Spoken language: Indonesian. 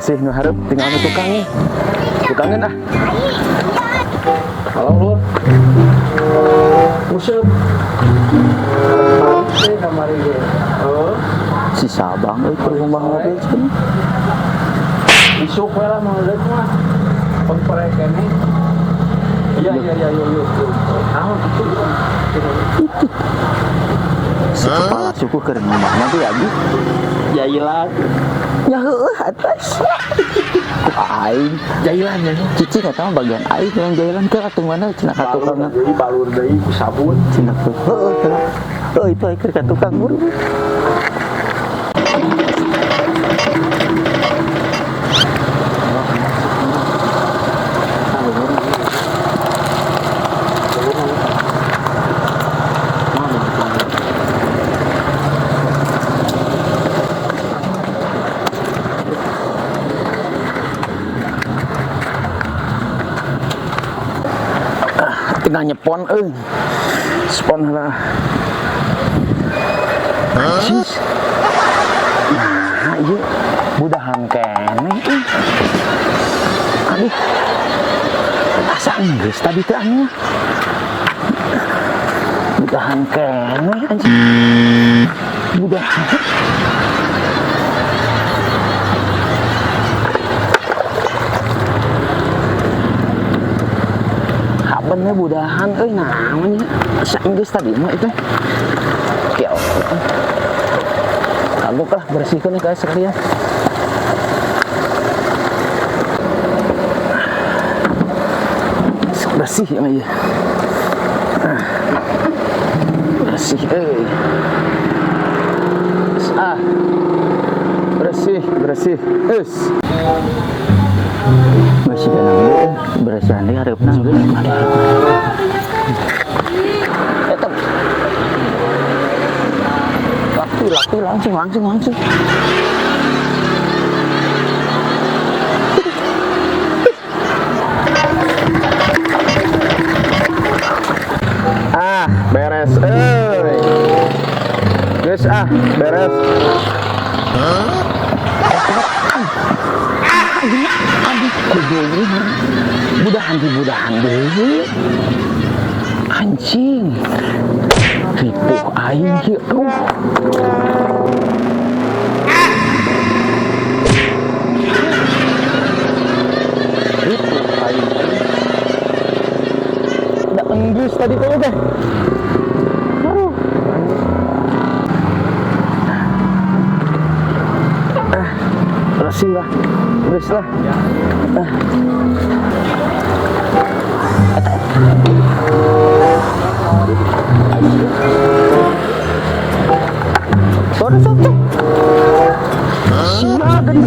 bersih nu hareup tinggal nu tukangnya. Tukangnya dah. Halo Lur. Usep. Saya kamari ge. Oh, Si Sabang euy ke rumah mobil cenah. isuk we lah mau lihat mah. Pemprek ini. Iya. Naon itu? Si kepala suku keur ngomongna teh abi. Jailan. Ya heueuh atas. Aing Jailan ya. cici kata mah bagian aing yang jailan ke atuh mana cenah ka tukangna. Balur deui ku sabun. Cenah tuh. Heueuh cenah. Oh itu aing keur ka tukang buru. Tinggal nyepon spon lah. Sis. Nah, ieu budahan kene. Aduh. Asa Inggris tadi teh anu. Budahan kene anjing. Budahan. Bener budahan, namanya bahasa Inggris tadi mah itu. Oke, kagok lah bersihkan nih guys sekalian. Bersih yang aja. Bersih, bersih, masih ada nanggung, berasa nih harap nanggung. Laki langsung. Beres, guys, beres. Budahan deh. Anjing. Ripuh aing kieu. Ripuh aing. Da enggeus tadi teh teh. Aduh. Bersih lah. Suara satu. Siapa tadi?